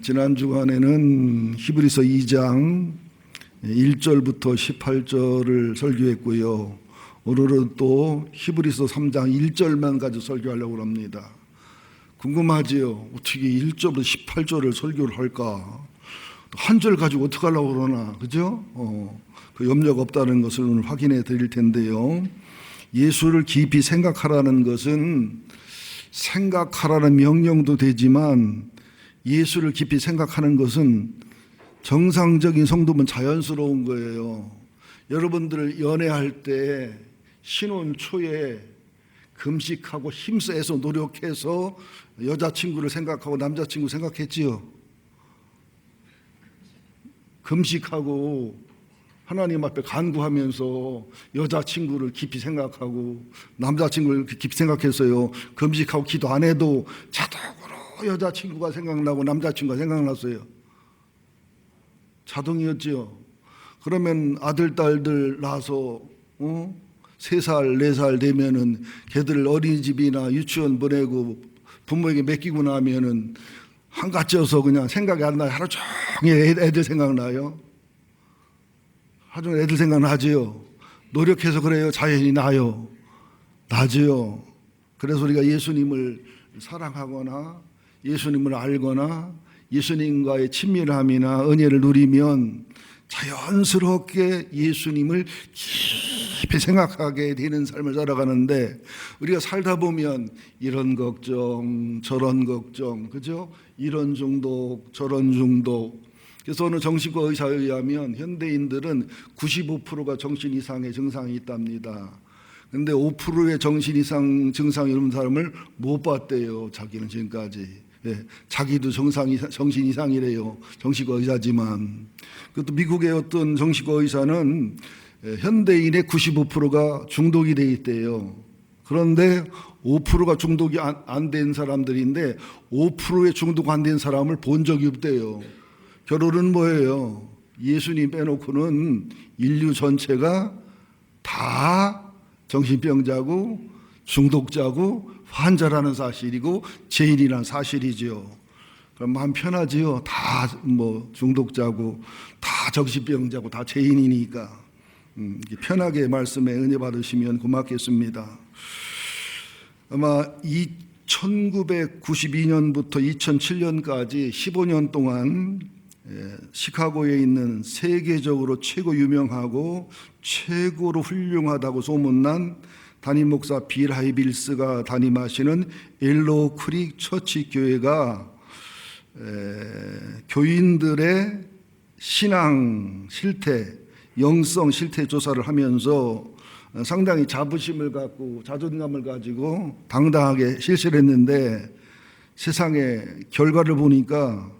지난 주간에는 히브리서 2장 1절부터 18절을 설교했고요. 오늘은 또 히브리서 3장 1절만 가지고 설교하려고 합니다. 궁금하지요? 어떻게 1절부터 18절을 설교를 할까? 한 절 가지고 어떻게 하려고 그러나, 그죠? 그 염려가 없다는 것을 오늘 확인해 드릴 텐데요. 예수를 깊이 생각하라는 것은 생각하라는 명령도 되지만 예수를 깊이 생각하는 것은 정상적인 성도면 자연스러운 거예요. 여러분들 연애할 때 신혼 초에 금식하고 힘써서 노력해서 여자친구를 생각하고 남자친구 생각했지요. 금식하고 하나님 앞에 간구하면서 여자친구를 깊이 생각하고 남자친구를 깊이 생각했어요. 금식하고 기도 안 해도 자동으로 여자친구가 생각나고 남자친구가 생각났어요. 자동이었죠. 그러면 아들, 딸들 낳아서 3살, 4살 되면은 걔들 어린이집이나 유치원 보내고 부모에게 맡기고 나면은 한가지어서 그냥 생각이 안 나요. 하루 종일 애들 생각나요. 하루 종일 애들 생각나지요. 노력해서 그래요. 자연히 나요. 나지요. 그래서 우리가 예수님을 사랑하거나 예수님을 알거나 예수님과의 친밀함이나 은혜를 누리면 자연스럽게 예수님을 깊이 생각하게 되는 삶을 살아가는데, 우리가 살다 보면 이런 걱정 저런 걱정, 그죠? 이런 중독 저런 중독. 그래서 어느 정신과 의사에 의하면 현대인들은 95%가 정신 이상의 증상이 있답니다. 근데 5%의 정신 이상 증상이 있는 사람을 못 봤대요. 자기는 지금까지. 자기도 정신 이상이래요. 정신과 의사지만. 그것도 미국의 어떤 정신과 의사는 현대인의 95%가 중독이 돼 있대요. 그런데 5%가 중독이 안 된 사람들인데 5%의 중독 안 된 사람을 본 적이 없대요. 결론은 뭐예요? 예수님 빼놓고는 인류 전체가 다 정신병자고 중독자고 환자라는 사실이고 죄인이라는 사실이지요. 그럼 마음 편하지요. 다 중독자고 다 정신병자고 다 죄인이니까 편하게 말씀에 은혜 받으시면 고맙겠습니다. 아마 1992년부터 2007년까지 15년 동안 시카고에 있는 세계적으로 최고 유명하고 최고로 훌륭하다고 소문난 담임 목사 빌 하이빌스가 담임하시는 옐로우 크릭 처치 교회가 교인들의 신앙 실태, 영성 실태 조사를 하면서 상당히 자부심을 갖고 자존감을 가지고 당당하게 실시를 했는데, 세상에 결과를 보니까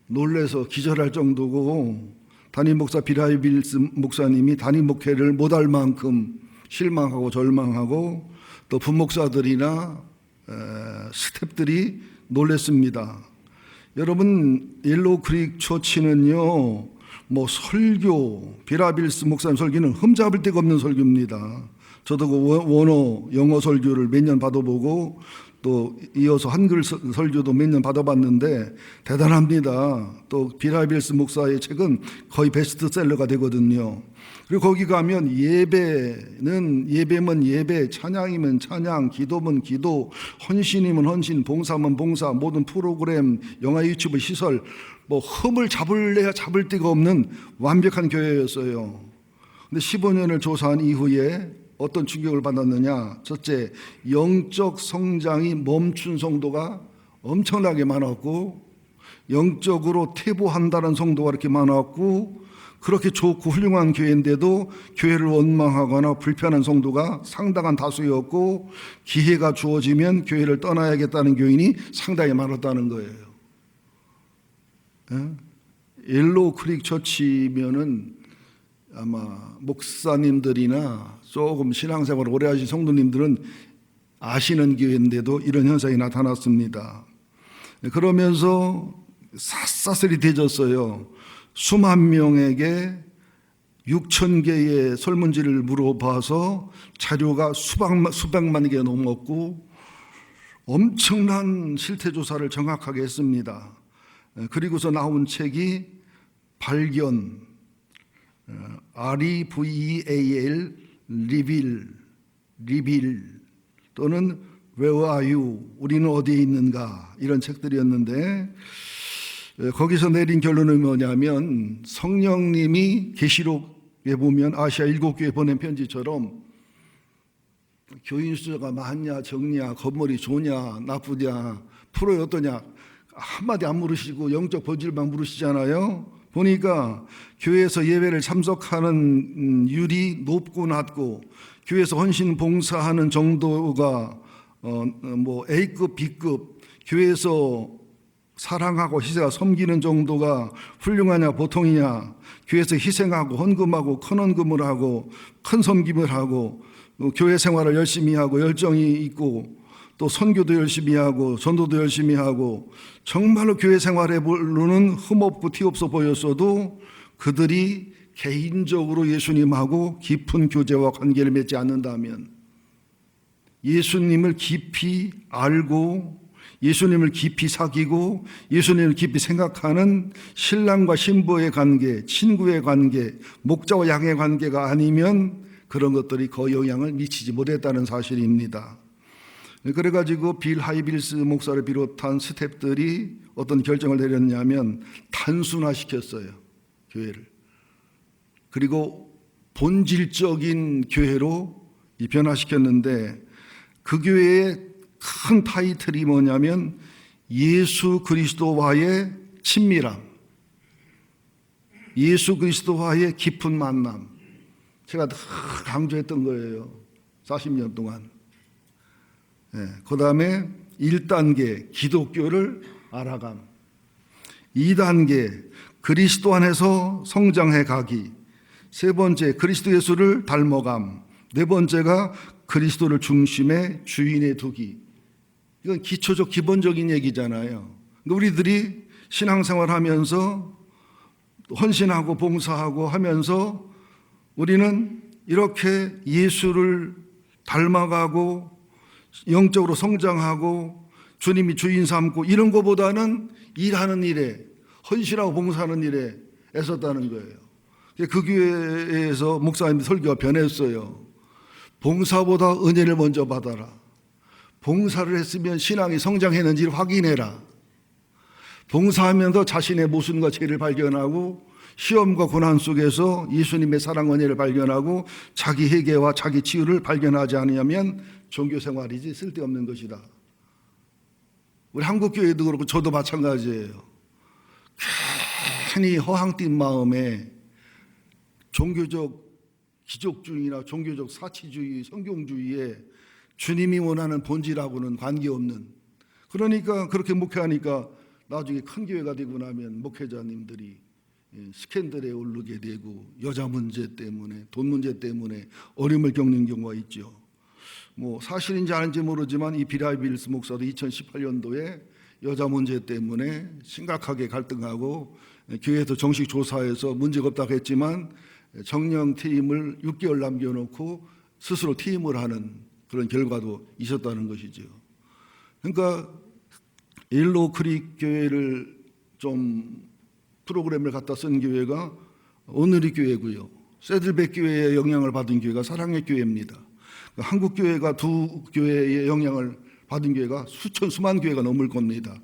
놀라서 기절할 정도고, 담임 목사 빌 하이빌스 목사님이 담임 목회를 못할 만큼 실망하고 절망하고, 또 부목사들이나 스태프들이 놀랐습니다. 여러분, 옐로우 크릭 처치는요, 설교, 빌 하이빌스 목사님 설교는 흠잡을 데가 없는 설교입니다. 저도 그 원어 영어 설교를 몇 년 받아보고 또 이어서 한글 설교도 몇 년 받아봤는데 대단합니다. 또 빌 하이빌스 목사의 책은 거의 베스트셀러가 되거든요. 그리고 거기 가면 예배는 예배면 예배, 찬양이면 찬양, 기도면 기도, 헌신이면 헌신, 봉사면 봉사, 모든 프로그램, 영화 유튜브 시설, 흠을 잡을래야 잡을 데가 없는 완벽한 교회였어요. 근데 15년을 조사한 이후에 어떤 충격을 받았느냐? 첫째, 영적 성장이 멈춘 성도가 엄청나게 많았고, 영적으로 퇴보한다는 성도가 이렇게 많았고, 그렇게 좋고 훌륭한 교회인데도 교회를 원망하거나 불편한 성도가 상당한 다수였고, 기회가 주어지면 교회를 떠나야겠다는 교인이 상당히 많았다는 거예요. 옐로우 크릭 처치면은 아마 목사님들이나 조금 신앙생활을 오래 하신 성도님들은 아시는 교회인데도 이런 현상이 나타났습니다. 그러면서 샅샅이 되졌어요. 수만 명에게 6,000개의 설문지를 물어봐서 자료가 수백만 개 넘었고 엄청난 실태조사를 정확하게 했습니다. 그리고서 나온 책이 발견, REVEAL, 리빌 또는 Where are you? 우리는 어디에 있는가? 이런 책들이었는데 거기서 내린 결론은 뭐냐면 성령님이 계시록에 보면 아시아 7교회 보낸 편지처럼 교인 숫자가 많냐 적냐 건물이 좋냐 나쁘냐 프로에 어떠냐 한마디 안 물으시고 영적 본질만 물으시잖아요. 보니까 교회에서 예배를 참석하는 율이 높고 낮고 교회에서 헌신 봉사하는 정도가 A급, B급, 교회에서 사랑하고 희생하고 섬기는 정도가 훌륭하냐 보통이냐, 교회에서 희생하고 헌금하고 큰 헌금을 하고 큰 섬김을 하고 교회 생활을 열심히 하고 열정이 있고 또 선교도 열심히 하고 전도도 열심히 하고 정말로 교회 생활에는 흠없고 티없어 보였어도 그들이 개인적으로 예수님하고 깊은 교제와 관계를 맺지 않는다면, 예수님을 깊이 알고 예수님을 깊이 사귀고 예수님을 깊이 생각하는 신랑과 신부의 관계, 친구의 관계, 목자와 양의 관계가 아니면 그런 것들이 그 영향을 미치지 못했다는 사실입니다. 그래가지고 빌 하이빌스 목사를 비롯한 스태프들이 어떤 결정을 내렸냐면 단순화시켰어요, 교회를. 그리고 본질적인 교회로 변화시켰는데 그 교회의 큰 타이틀이 뭐냐면 예수 그리스도와의 친밀함, 예수 그리스도와의 깊은 만남. 제가 늘 강조했던 거예요, 40년 동안. 그 다음에 1단계 기독교를 알아감, 2단계 그리스도 안에서 성장해 가기, 3번째 그리스도 예수를 닮아감, 4번째가 그리스도를 중심에 주인에 두기. 이건 기초적 기본적인 얘기잖아요. 우리들이 신앙생활 하면서 헌신하고 봉사하고 하면서 우리는 이렇게 예수를 닮아가고 영적으로 성장하고 주님이 주인 삼고 이런 것보다는 일하는 일에, 헌신하고 봉사하는 일에 애썼다는 거예요. 그 교회에서 목사님 설교가 변했어요. 봉사보다 은혜를 먼저 받아라. 봉사를 했으면 신앙이 성장했는지를 확인해라. 봉사하면서 자신의 모순과 죄를 발견하고 시험과 고난 속에서 예수님의 사랑 은혜를 발견하고 자기 회개와 자기 치유를 발견하지 않으면 종교생활이지 쓸데없는 것이다. 우리 한국교회도 그렇고 저도 마찬가지예요. 괜히 허황 띈 마음에 종교적 기족주의나 종교적 사치주의, 성경주의에 주님이 원하는 본질하고는 관계없는, 그러니까 그렇게 목회하니까 나중에 큰 교회가 되고 나면 목회자님들이 스캔들에 오르게 되고 여자 문제 때문에 돈 문제 때문에 어려움을 겪는 경우가 있죠. 사실인지 아닌지 모르지만 이 빌 하이빌스 목사도 2018년도에 여자 문제 때문에 심각하게 갈등하고 교회에서 정식 조사해서 문제가 없다고 했지만 정령팀을 6개월 남겨놓고 스스로 퇴임을 하는 그런 결과도 있었다는 것이죠. 그러니까 옐로우 크릭 교회를 좀 프로그램을 갖다 쓴 교회가 오늘의 교회고요. 새들백 교회의 영향을 받은 교회가 사랑의 교회입니다. 한국 교회가 두 교회의 영향을 받은 교회가 수천 수만 교회가 넘을 겁니다.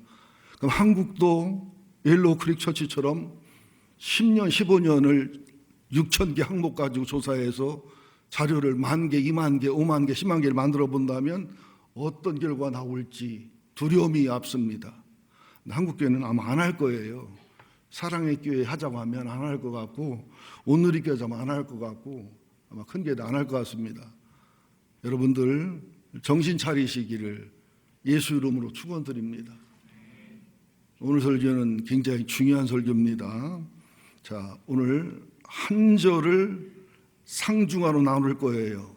그럼 한국도 옐로우 크릭 처치처럼 10년, 15년을 6,000개 항목 가지고 조사해서 자료를 10,000개, 20,000개, 50,000개, 10만 개를 만들어 본다면 어떤 결과가 나올지 두려움이 앞섭니다. 한국교회는 아마 안 할 거예요. 사랑의 교회 하자고 하면 안 할 것 같고, 오늘의 교회 하자면 안 할 것 같고, 아마 큰 교회도 안 할 것 같습니다. 여러분들 정신 차리시기를 예수 이름으로 축원드립니다. 오늘 설교는 굉장히 중요한 설교입니다. 자, 오늘 한 절을 상중하로 나눌 거예요.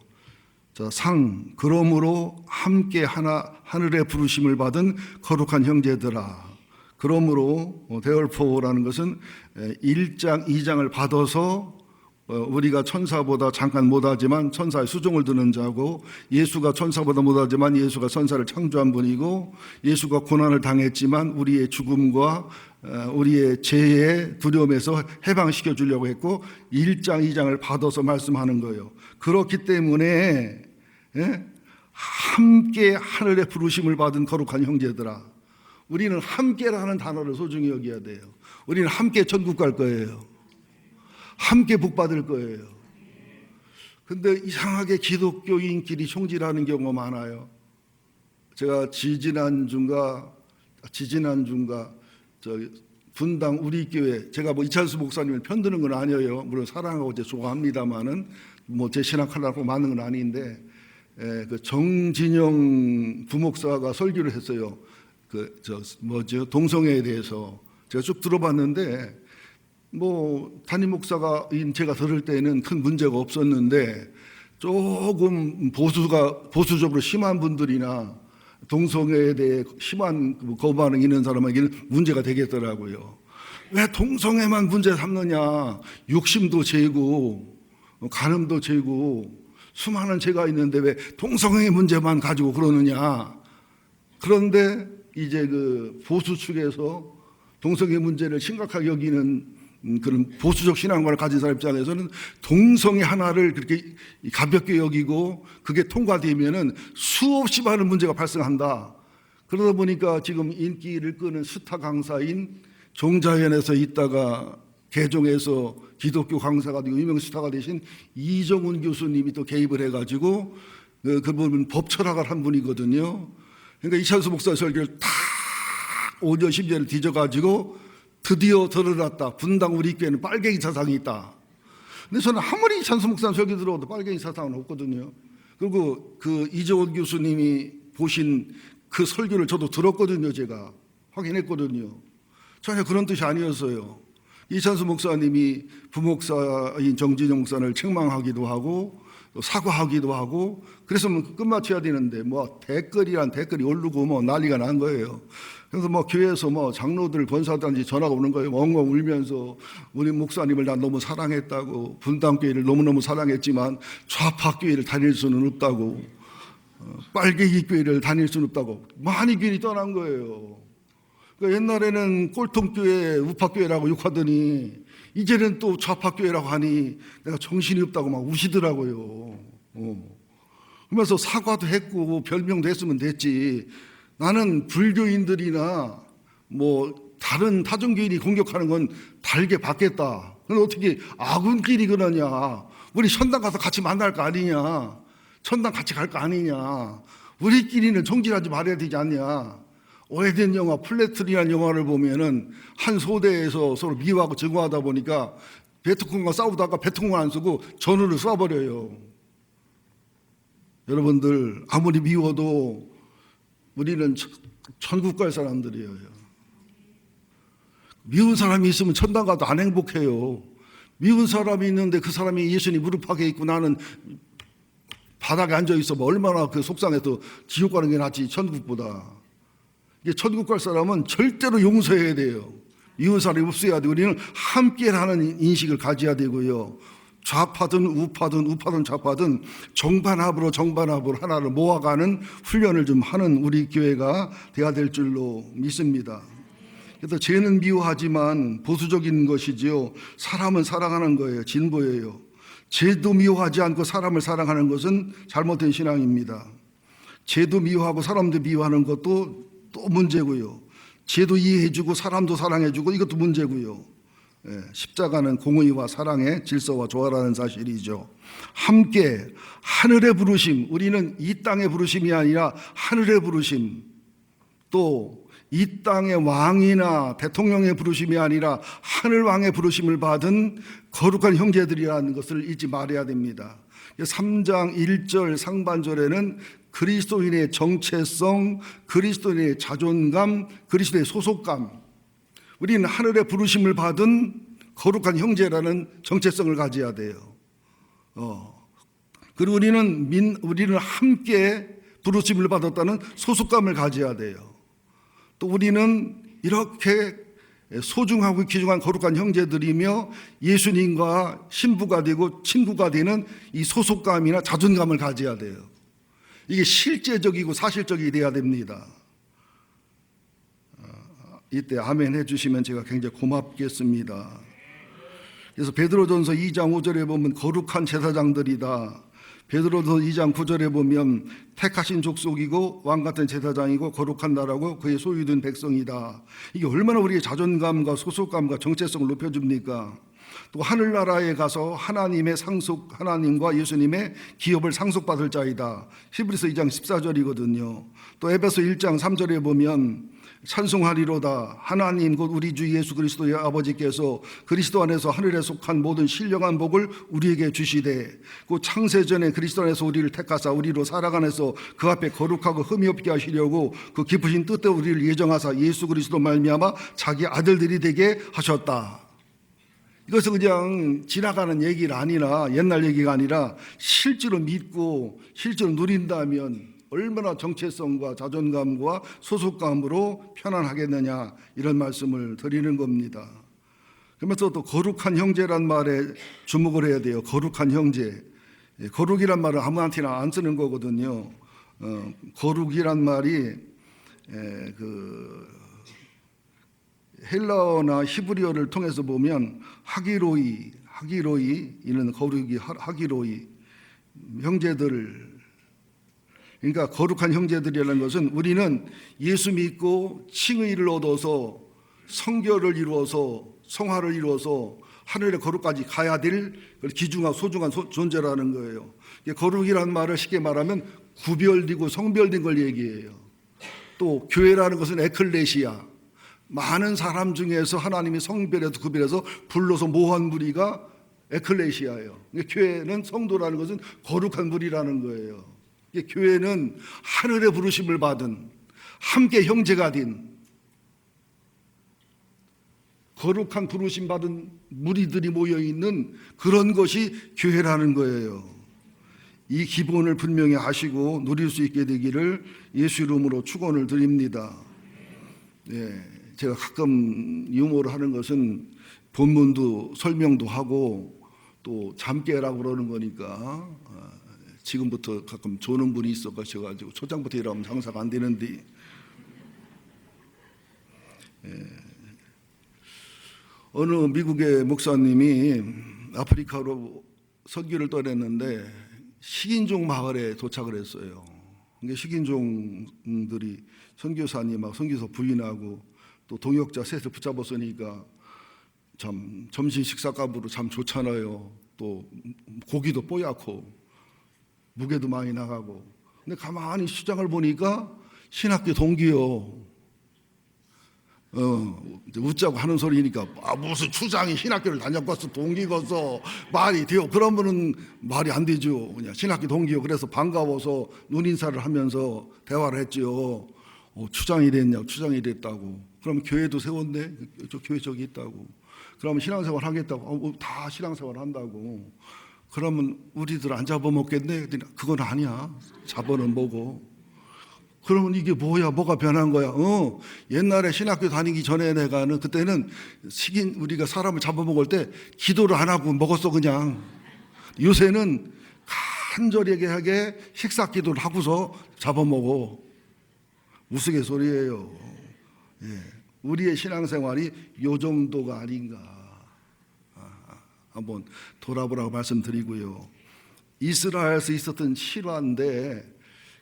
자, 상, 그러므로 함께 하늘의 부르심을 받은 거룩한 형제들아. 그러므로 데얼포라는 것은 1장, 2장을 받아서 우리가 천사보다 잠깐 못하지만 천사의 수종을 드는 자고, 예수가 천사보다 못하지만 예수가 천사를 창조한 분이고, 예수가 고난을 당했지만 우리의 죽음과 우리의 죄의 두려움에서 해방시켜 주려고 했고 1장, 2장을 받아서 말씀하는 거예요. 그렇기 때문에 함께 하늘의 부르심을 받은 거룩한 형제들아, 우리는 함께라는 단어를 소중히 여겨야 돼요. 우리는 함께 천국 갈 거예요. 함께 복 받을 거예요. 근데 이상하게 기독교인끼리 총질하는 경우가 많아요. 제가 지지난주인가 분당 우리 교회, 제가 뭐 이찬수 목사님을 편드는 건 아니에요. 물론 사랑하고 좋아합니다만은 뭐 제 신학하려고 맞는 건 아닌데, 그 정진영 부목사가 설교를 했어요. 동성애에 대해서 제가 쭉 들어봤는데, 뭐 담임 목사가인 제가 들을 때는 큰 문제가 없었는데, 조금 보수적으로 심한 분들이나 동성애에 대해 심한 거부반응이 있는 사람에게는 문제가 되겠더라고요. 왜 동성애만 문제 삼느냐? 욕심도 죄고 간음도 죄고 수많은 죄가 있는데 왜 동성애 문제만 가지고 그러느냐? 그런데 이제 그 보수 측에서 동성애 문제를 심각하게 여기는 그런 보수적 신앙관을 가진 사람 입장에서는 동성애 하나를 그렇게 가볍게 여기고 그게 통과되면은 수없이 많은 문제가 발생한다. 그러다 보니까 지금 인기를 끄는 스타 강사인 종자연에서 있다가 개종해서 기독교 강사가 되고 유명 스타가 되신 이정훈 교수님이 또 개입을 해가지고 그분은 법철학을 한 분이거든요. 그러니까 이찬수 목사 설교를 다 5년 10년을 뒤져가지고 드디어 드러났다. 분당 우리 교회는 빨갱이 사상이 있다. 근데 저는 아무리 이찬수 목사 설교 들어도 빨갱이 사상은 없거든요. 그리고 그 이정훈 교수님이 보신 그 설교를 저도 들었거든요. 제가 확인했거든요. 전혀 그런 뜻이 아니었어요. 이찬수 목사님이 부목사인 정진영 목사를 책망하기도 하고 또 사과하기도 하고 그래서 끝마쳐야 되는데 뭐 댓글이 오르고 뭐 난리가 난 거예요. 그래서 뭐 교회에서 뭐 장로들 권사들한테 전화가 오는 거예요. 엉엉 울면서 우리 목사님을 난 너무 사랑했다고, 분당교회를 너무너무 사랑했지만 좌파교회를 다닐 수는 없다고, 빨갱이 교회를 다닐 수는 없다고 많이 교회를 떠난 거예요. 그러니까 옛날에는 꼴통교회, 우파교회라고 욕하더니 이제는 또 좌파교회라고 하니 내가 정신이 없다고 막 우시더라고요. 그러면서 사과도 했고 별명도 했으면 됐지. 나는 불교인들이나 뭐 다른 타종교인이 공격하는 건 달게 받겠다. 그럼 어떻게 아군끼리 그러냐. 우리 천당 가서 같이 만날 거 아니냐. 천당 같이 갈 거 아니냐. 우리끼리는 총질하지 말아야 되지 않냐. 오래된 영화 플래틀이라는 영화를 보면은 한 소대에서 서로 미워하고 증오하다 보니까 베트콩과 싸우다가 베트콩을 안 쓰고 전우를 쏴버려요. 여러분들 아무리 미워도 우리는 천국 갈 사람들이에요. 미운 사람이 있으면 천당 가도 안 행복해요. 미운 사람이 있는데 그 사람이 예수님 무릎팍에 있고 나는 바닥에 앉아 있어 뭐 얼마나 그 속상해서 지옥 가는 게 낫지 천국보다. 이게 천국 갈 사람은 절대로 용서해야 돼요. 미운 사람이 없어야 돼요. 우리는 함께라는 인식을 가져야 되고요. 좌파든 우파든 좌파든 정반합으로 하나를 모아가는 훈련을 좀 하는 우리 교회가 돼야 될 줄로 믿습니다. 그래서 죄는 미워하지만 보수적인 것이지요. 사람은 사랑하는 거예요. 진보예요. 죄도 미워하지 않고 사람을 사랑하는 것은 잘못된 신앙입니다. 죄도 미워하고 사람도 미워하는 것도 또 문제고요. 죄도 이해해주고 사람도 사랑해주고 이것도 문제고요. 십자가는 공의와 사랑의 질서와 조화라는 사실이죠. 함께 하늘의 부르심, 우리는 이 땅의 부르심이 아니라 하늘의 부르심, 또 이 땅의 왕이나 대통령의 부르심이 아니라 하늘 왕의 부르심을 받은 거룩한 형제들이라는 것을 잊지 말아야 됩니다. 3장 1절 상반절에는 그리스도인의 정체성, 그리스도인의 자존감, 그리스도의 소속감, 우리는 하늘의 부르심을 받은 거룩한 형제라는 정체성을 가져야 돼요. 그리고 우리는 함께 부르심을 받았다는 소속감을 가져야 돼요. 또 우리는 이렇게 소중하고 귀중한 거룩한 형제들이며 예수님과 신부가 되고 친구가 되는 이 소속감이나 자존감을 가져야 돼요. 이게 실제적이고 사실적이 돼야 됩니다. 이때 아멘 해주시면 제가 굉장히 고맙겠습니다. 그래서 베드로전서 2장 5절에 보면 거룩한 제사장들이다. 베드로전서 2장 9절에 보면 택하신 족속이고 왕같은 제사장이고 거룩한 나라고 그의 소유된 백성이다. 이게 얼마나 우리의 자존감과 소속감과 정체성을 높여줍니까? 또 하늘나라에 가서 하나님의 상속, 하나님과 예수님의 기업을 상속받을 자이다. 히브리서 2장 14절이거든요. 또 에베소 1장 3절에 보면 찬송하리로다. 하나님 곧 우리 주 예수 그리스도의 아버지께서 그리스도 안에서 하늘에 속한 모든 신령한 복을 우리에게 주시되 그 창세전에 그리스도 안에서 우리를 택하사 우리로 살아가면서 그 앞에 거룩하고 흠이 없게 하시려고 그 깊으신 뜻대로 우리를 예정하사 예수 그리스도 말미암아 자기 아들들이 되게 하셨다. 이것은 그냥 지나가는 얘기가 아니라 옛날 얘기가 아니라 실제로 믿고 실제로 누린다면 얼마나 정체성과 자존감과 소속감으로 편안하겠느냐 이런 말씀을 드리는 겁니다. 그러면서 또 거룩한 형제란 말에 주목을 해야 돼요. 거룩한 형제. 거룩이란 말은 아무한테나 안 쓰는 거거든요. 거룩이란 말이 그 헬라어나 히브리어를 통해서 보면 하기로이 이는 거룩이 하기로이 형제들. 그러니까 거룩한 형제들이라는 것은 우리는 예수 믿고 칭의를 얻어서 성결을 이루어서 성화를 이루어서 하늘의 거룩까지 가야 될 귀중하고 소중한 존재라는 거예요. 거룩이라는 말을 쉽게 말하면 구별되고 성별된 걸 얘기해요. 또 교회라는 것은 에클레시아, 많은 사람 중에서 하나님이 성별해서 구별해서 불러서 모한 무리가 에클레시아예요. 교회는 성도라는 것은 거룩한 무리라는 거예요. 교회는 하늘의 부르심을 받은 함께 형제가 된 거룩한 부르심 받은 무리들이 모여있는 그런 것이 교회라는 거예요. 이 기본을 분명히 아시고 누릴 수 있게 되기를 예수 이름으로 축원을 드립니다. 제가 가끔 유머를 하는 것은 본문도 설명도 하고 또 잠깨라고 그러는 거니까 지금부터 가끔 조는 분이 있어가지고 초장부터 일하면 장사가 안 되는데 어느 미국의 목사님이 아프리카로 선교를 떠났는데 식인종 마을에 도착을 했어요. 식인종들이 선교사님하고 선교사 부인하고 또 동역자 셋을 붙잡았으니까 참 점심 식사값으로 참 좋잖아요. 또 고기도 뽀얗고 무게도 많이 나가고. 근데 가만히 시장을 보니까 신학교 동기요. 웃자고 하는 소리니까 무슨 추장이 신학교를 다녔겠어 동기겠어 말이 돼요. 그러면은 말이 안 되죠. 그냥 신학교 동기요. 그래서 반가워서 눈인사를 하면서 대화를 했죠. 추장이 됐냐고. 추장이 됐다고. 그러면 교회도 세웠네. 저 교회 저기 있다고. 그러면 신앙생활 하겠다고. 다 신앙생활 한다고. 그러면 우리들 안 잡아먹겠네? 그건 아니야. 잡아는 먹어. 그러면 이게 뭐야? 뭐가 변한 거야? 옛날에 신학교 다니기 전에 내가는 그때는 우리가 사람을 잡아먹을 때 기도를 안 하고 먹었어 그냥. 요새는 간절하게 식사 기도를 하고서 잡아먹어. 우스갯소리예요. 우리의 신앙생활이 요 정도가 아닌가. 한번 돌아보라고 말씀드리고요. 이스라엘에서 있었던 실화인데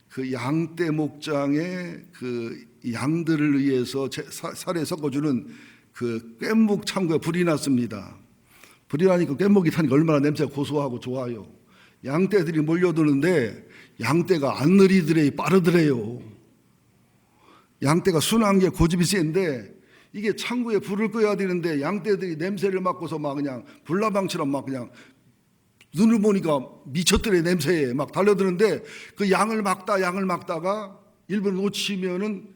그 양떼 목장에 그 양들을 위해서 살에 섞어주는 그 깻목 창고에 불이 났습니다. 불이 나니까 깻목이 타니까 얼마나 냄새가 고소하고 좋아요. 양떼들이 몰려드는데 양떼가 안 느리더래요. 빠르더래요. 양떼가 순한 게 고집이 센데 이게 창고에 불을 꺼야 되는데 양떼들이 냄새를 맡고서 막 그냥 불나방처럼 막 그냥 눈을 보니까 미쳤더래. 냄새에 막 달려드는데 그 양을 막다가 일부러 놓치면은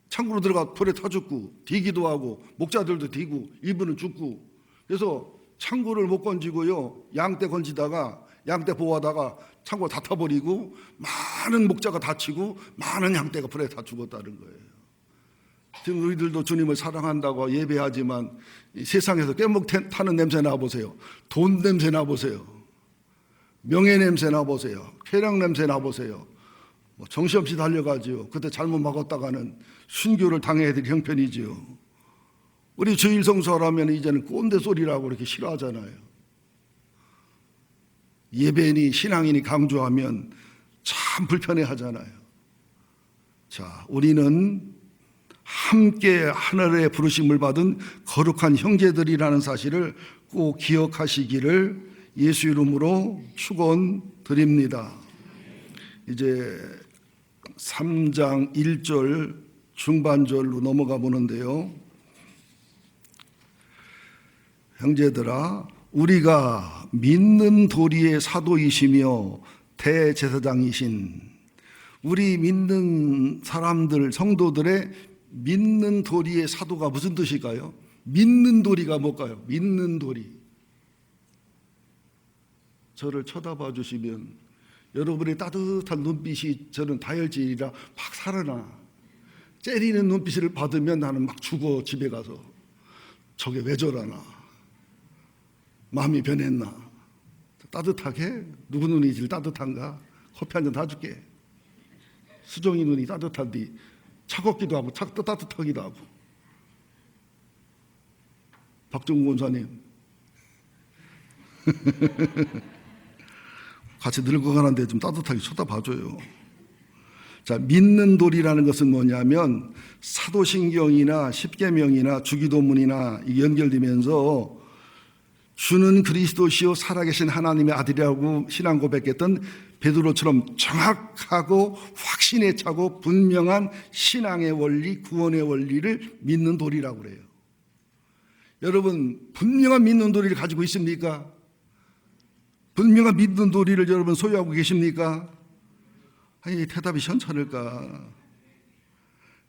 창고로 들어가 불에 타 죽고 뒤기도 하고 목자들도 뒤고 일부는 죽고. 그래서 창고를 못 건지고요. 양떼 건지다가 양떼 보호하다가 창고 다 타버리고 많은 목자가 다치고 많은 양떼가 불에 다 죽었다는 거예요. 지금 우리들도 주님을 사랑한다고 예배하지만 세상에서 깻목 타는 냄새 나보세요. 돈 냄새 나보세요. 명예 냄새 나보세요. 쾌락 냄새 나보세요. 뭐 정신없이 달려가지요. 그때 잘못 먹었다가는 순교를 당해야 될 형편이지요. 우리 주일성수하라면 이제는 꼰대 소리라고 이렇게 싫어하잖아요. 예배인이 신앙인이 강조하면 참 불편해하잖아요. 자, 우리는 함께 하늘의 부르심을 받은 거룩한 형제들이라는 사실을 꼭 기억하시기를 예수 이름으로 축원드립니다. 이제 3장 1절 중반절로 넘어가 보는데요. 형제들아, 우리가 믿는 도리의 사도이시며 대제사장이신, 우리 믿는 사람들, 성도들의 믿는 도리의 사도가 무슨 뜻일까요? 믿는 도리가 뭘까요? 믿는 도리. 저를 쳐다봐 주시면 여러분의 따뜻한 눈빛이 저는 다혈질이라 막 살아나. 째리는 눈빛을 받으면 나는 막 죽어. 집에 가서 저게 왜 저러나, 마음이 변했나. 따뜻하게, 누구 눈이 제일 따뜻한가? 커피 한 잔 다 줄게. 수정이 눈이 따뜻한데 차갑기도 하고 따뜻하기도 하고. 박정우 권사님 같이 늙어가는데 좀 따뜻하게 쳐다봐줘요. 자, 믿는 도리라는 것은 뭐냐면 사도신경이나 십계명이나 주기도문이나 연결되면서 주는 그리스도시요 살아계신 하나님의 아들이라고 신앙 고백했던 베드로처럼 정확하고 확신에 차고 분명한 신앙의 원리, 구원의 원리를 믿는 도리라고 그래요. 여러분, 분명한 믿는 도리를 가지고 있습니까? 분명한 믿는 도리를 여러분 소유하고 계십니까? 아니, 대답이 현찮을까?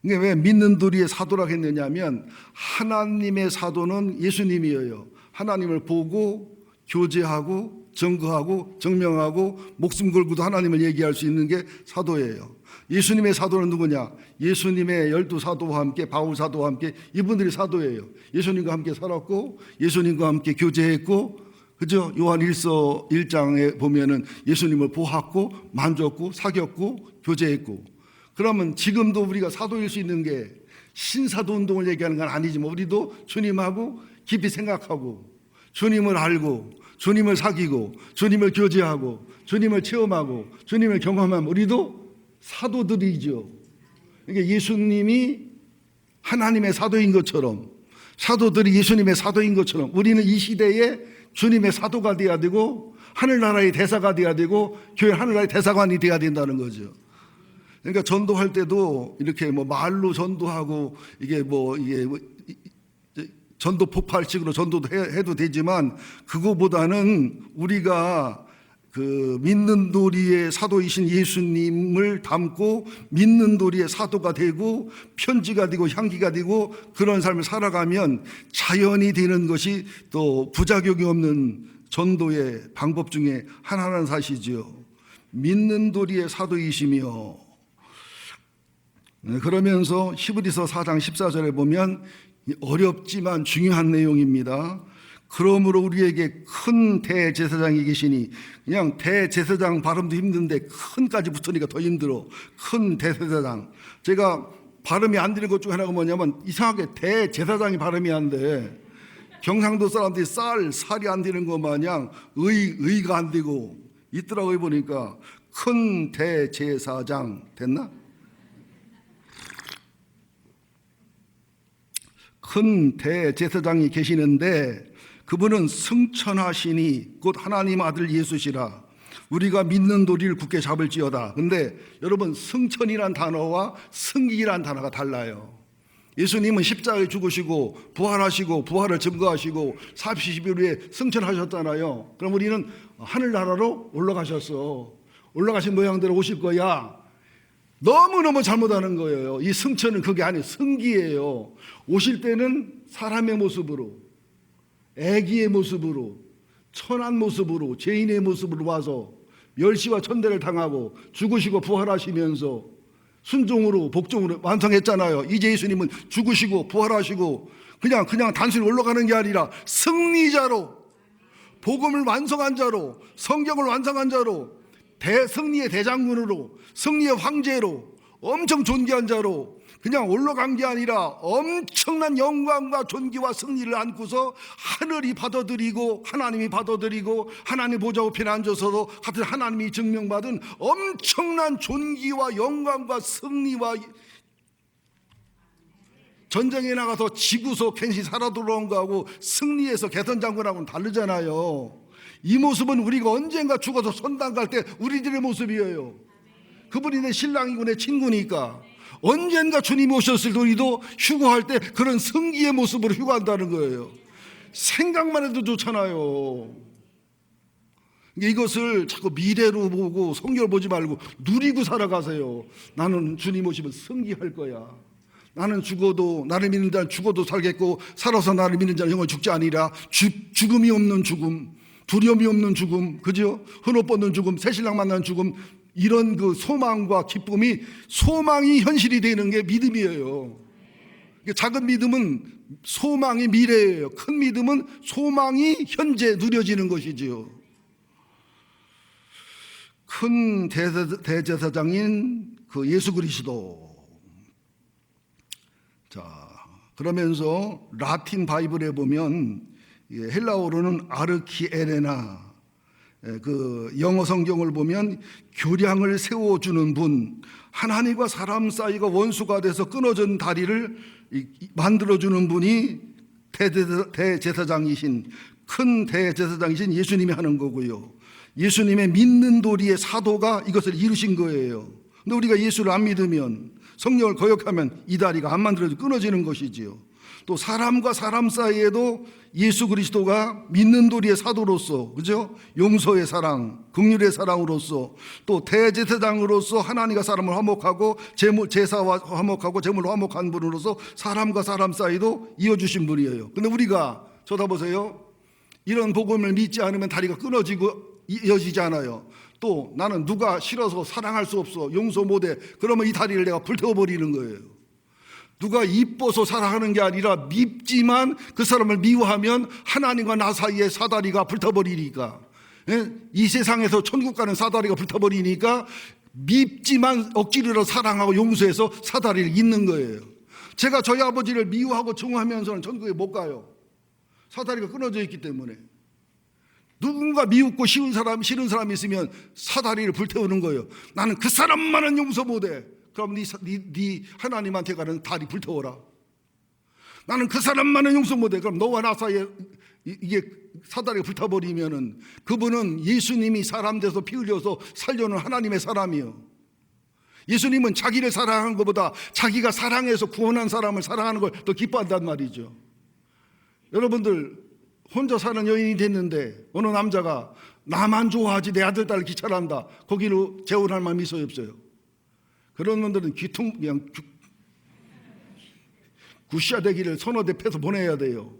이게 왜 믿는 도리의 사도라고 했느냐 하면 하나님의 사도는 예수님이에요. 하나님을 보고 교제하고 증거하고 증명하고 목숨 걸고도 하나님을 얘기할 수 있는 게 사도예요. 예수님의 사도는 누구냐? 예수님의 12사도와 함께, 바울 사도와 함께, 이분들이 사도예요. 예수님과 함께 살았고 예수님과 함께 교제했고, 그죠? 요한 1서 1장에 보면은 예수님을 보았고 만졌고 사귀었고 교제했고. 그러면 지금도 우리가 사도일 수 있는 게 신사도 운동을 얘기하는 건 아니지만 우리도 주님하고 깊이 생각하고 주님을 알고 주님을 사귀고 주님을 교제하고 주님을 체험하고 주님을 경험하면 우리도 사도들이죠. 그러니까 예수님이 하나님의 사도인 것처럼, 사도들이 예수님의 사도인 것처럼 우리는 이 시대에 주님의 사도가 되어야 되고 하늘나라의 대사가 되어야 되고 교회 하늘나라의 대사관이 되어야 된다는 거죠. 그러니까 전도할 때도 이렇게 뭐 말로 전도하고 이게 전도 폭발식으로 전도도 해도 되지만 그거보다는 우리가 그 믿는 도리의 사도이신 예수님을 담고 믿는 도리의 사도가 되고 편지가 되고 향기가 되고 그런 삶을 살아가면 자연이 되는 것이 또 부작용이 없는 전도의 방법 중에 하나라는 사실이죠. 믿는 도리의 사도이시며, 그러면서 히브리서 4장 14절에 보면 어렵지만 중요한 내용입니다. 그러므로 우리에게 큰 대제사장이 계시니, 그냥 대제사장 발음도 힘든데 큰까지 붙으니까 더 힘들어. 큰 대제사장. 제가 발음이 안 되는 것 중에 하나가 뭐냐면 이상하게 대제사장이 발음이 안 돼. 경상도 사람들이 살이 안 되는 것 마냥 의가 안 되고 있더라고요. 보니까 큰 대제사장 됐나? 큰 대제사장이 계시는데 그분은 승천하시니 곧 하나님 아들 예수시라. 우리가 믿는 도리를 굳게 잡을지어다. 근데 여러분, 승천이란 단어와 승기란 단어가 달라요. 예수님은 십자가에 죽으시고 부활하시고 부활을 증거하시고 40일 후에 승천하셨잖아요. 그럼 우리는 하늘나라로 올라가셨어. 올라가신 모양대로 오실 거야. 너무너무 잘못하는 거예요. 이 승천은 그게 아니에요. 승기예요. 오실 때는 사람의 모습으로, 애기의 모습으로, 천한 모습으로, 죄인의 모습으로 와서 멸시와 천대를 당하고 죽으시고 부활하시면서 순종으로 복종으로 완성했잖아요. 이제 예수님은 죽으시고 부활하시고 그냥 단순히 올라가는 게 아니라 승리자로, 복음을 완성한 자로, 성경을 완성한 자로, 승리의 대장군으로, 승리의 황제로, 엄청 존귀한 자로 그냥 올라간 게 아니라 엄청난 영광과 존귀와 승리를 안고서 하늘이 받아들이고 하나님이 받아들이고 하나님 보좌 우편에 앉아서도 같은 하나님이 증명받은 엄청난 존귀와 영광과 승리와, 전쟁에 나가서 지구서 캔시 살아 돌아온 거하고 승리해서 개선 장군하고는 다르잖아요. 이 모습은 우리가 언젠가 죽어서 선당 갈 때 우리들의 모습이에요. 그분이 내 신랑이고 내 친구니까 언젠가 주님이 오셨을 때 우리도 휴거할 때 그런 승기의 모습으로 휴거한다는 거예요. 생각만 해도 좋잖아요. 이것을 자꾸 미래로 보고 성경을 보지 말고 누리고 살아가세요. 나는 주님 오시면 승기할 거야. 나는 죽어도, 나를 믿는 자는 죽어도 살겠고 살아서 나를 믿는 자는 영원히 죽지 아니라 죽음이 없는 죽음, 두려움이 없는 죽음, 그죠? 흔옷 벗는 죽음, 새신랑 만나는 죽음, 이런 그 소망과 기쁨이, 소망이 현실이 되는 게 믿음이에요. 작은 믿음은 소망이 미래예요. 큰 믿음은 소망이 현재 누려지는 것이지요. 큰 대제사장인 그 예수 그리스도. 자, 그러면서 라틴 바이블에 보면 헬라어로는 아르키에레나, 그 영어 성경을 보면 교량을 세워주는 분, 하나님과 사람 사이가 원수가 돼서 끊어진 다리를 만들어주는 분이 대제사장이신, 큰 대제사장이신 예수님이 하는 거고요. 예수님의 믿는 도리의 사도가 이것을 이루신 거예요. 근데 우리가 예수를 안 믿으면, 성령을 거역하면 이 다리가 안 만들어져 끊어지는 것이지요. 또 사람과 사람 사이에도 예수 그리스도가 믿는 도리의 사도로서, 그죠? 용서의 사랑, 긍휼의 사랑으로서, 또 대제사장으로서 하나님과 사람을 화목하고 제사와 화목하고 제물로 화목한 분으로서 사람과 사람 사이도 이어주신 분이에요. 근데 우리가 쳐다보세요. 이런 복음을 믿지 않으면 다리가 끊어지고 이어지지 않아요. 또 나는 누가 싫어서 사랑할 수 없어, 용서 못해, 그러면 이 다리를 내가 불태워버리는 거예요. 누가 이뻐서 사랑하는 게 아니라 밉지만 그 사람을 미워하면 하나님과 나 사이에 사다리가 불타버리니까, 이 세상에서 천국 가는 사다리가 불타버리니까 밉지만 억지로 사랑하고 용서해서 사다리를 잇는 거예요. 제가 저희 아버지를 미워하고 증오하면서는 천국에 못 가요. 사다리가 끊어져 있기 때문에. 누군가 미웃고 싫은 사람이 있으면 사다리를 불태우는 거예요. 나는 그 사람만은 용서 못해. 그럼 네 하나님한테 가는 다리 불태워라. 나는 그 사람만은 용서 못해. 그럼 너와 나 사이에 이게 사다리가 불타버리면은 그분은 예수님이 사람 돼서 피 흘려서 살려는 하나님의 사람이요. 예수님은 자기를 사랑하는 것보다 자기가 사랑해서 구원한 사람을 사랑하는 걸 더 기뻐한단 말이죠. 여러분들 혼자 사는 여인이 됐는데 어느 남자가 나만 좋아하지 내 아들 딸 귀찮아한다, 거기로 재혼할 마음이 있어요, 없어요? 그런 분들은 그냥 굿샤 되기를 서너 대 패서 보내야 돼요.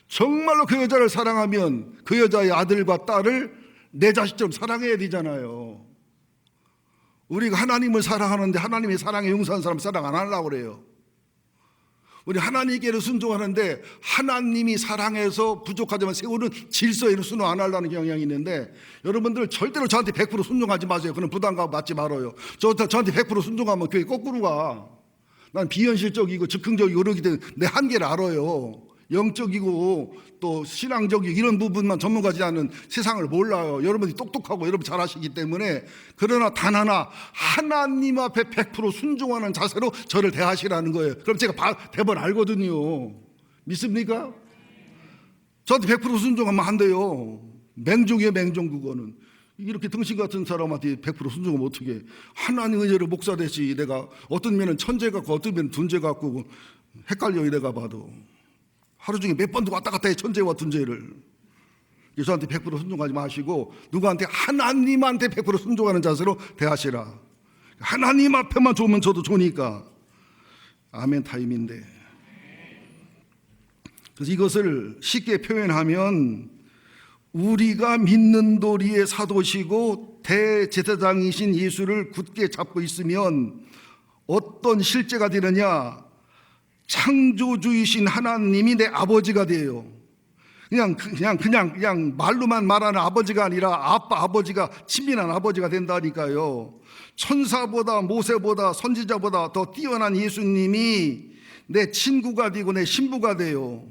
정말로 그 여자를 사랑하면 그 여자의 아들과 딸을 내 자식처럼 사랑해야 되잖아요. 우리가 하나님을 사랑하는데 하나님의 사랑에 용서하는 사람 사랑 안 하려고 그래요. 우리 하나님께는 순종하는데 하나님이 사랑해서 부족하지만 세우는 질서에는 순종 안 하려는 경향이 있는데, 여러분들 절대로 저한테 100% 순종하지 마세요. 그런 부담감 갖지 말아요. 저한테 100% 순종하면 교회 거꾸로 가. 난 비현실적이고 즉흥적이고 그러기 때문에 내 한계를 알아요. 영적이고 또 신앙적이고 이런 부분만 전문가지 않은 세상을 몰라요. 여러분이 똑똑하고 여러분 잘하시기 때문에. 그러나 단 하나, 하나님 앞에 100% 순종하는 자세로 저를 대하시라는 거예요. 그럼 제가 대번 알거든요. 믿습니까? 저한테 100% 순종하면 안 돼요. 맹종이에요, 맹종. 그거는 이렇게 등신 같은 사람한테 100% 순종하면 어떻게 해. 하나님 은혜로 목사 되지. 내가 어떤 면은 천재 같고 어떤 면은 둔재 같고 헷갈려요. 내가 봐도 하루 중에 몇 번도 왔다 갔다 해, 천재와 둔재를. 저한테 100% 순종하지 마시고 누구한테, 하나님한테 100% 순종하는 자세로 대하시라. 하나님 앞에만 좋으면 저도 좋으니까. 아멘 타임인데. 그래서 이것을 쉽게 표현하면 우리가 믿는 도리의 사도시고 대제사장이신 예수를 굳게 잡고 있으면 어떤 실제가 되느냐? 창조주이신 하나님이 내 아버지가 돼요. 그냥 말로만 말하는 아버지가 아니라 아버지가 친밀한 아버지가 된다니까요. 천사보다 모세보다 선지자보다 더 뛰어난 예수님이 내 친구가 되고 내 신부가 돼요.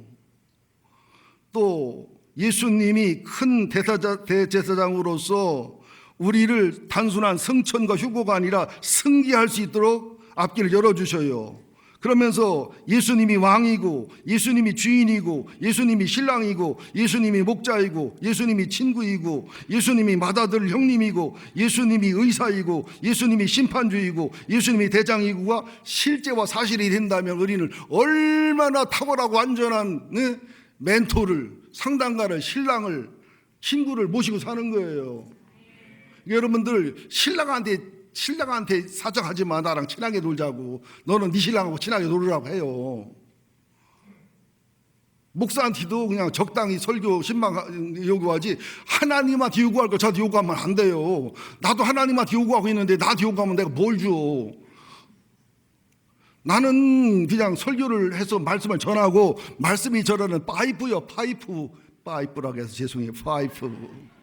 또 예수님이 큰 대제사장으로서 우리를 단순한 성천과 휴거가 아니라 승리할 수 있도록 앞길을 열어주셔요. 그러면서 예수님이 왕이고 예수님이 주인이고 예수님이 신랑이고 예수님이 목자이고 예수님이 친구이고 예수님이 맏아들 형님이고 예수님이 의사이고 예수님이 심판주이고 예수님이 대장이고가 실제와 사실이 된다면 우리는 얼마나 탁월하고 완전한 멘토를, 상담가를, 신랑을, 친구를 모시고 사는 거예요. 여러분들 신랑한테 사정하지 마. 나랑 친하게 놀자고. 너는 네 신랑하고 친하게 놀으라고 해요. 목사한테도 그냥 적당히 설교 신방 요구하지 하나님한테 요구할 거 저한테 요구하면 안 돼요. 나도 하나님한테 요구하고 있는데 나한테 요구하면 내가 뭘 줘. 나는 그냥 설교를 해서 말씀을 전하고 말씀이 전하는 파이프요. 파이프라고 해서 죄송해요. 파이프.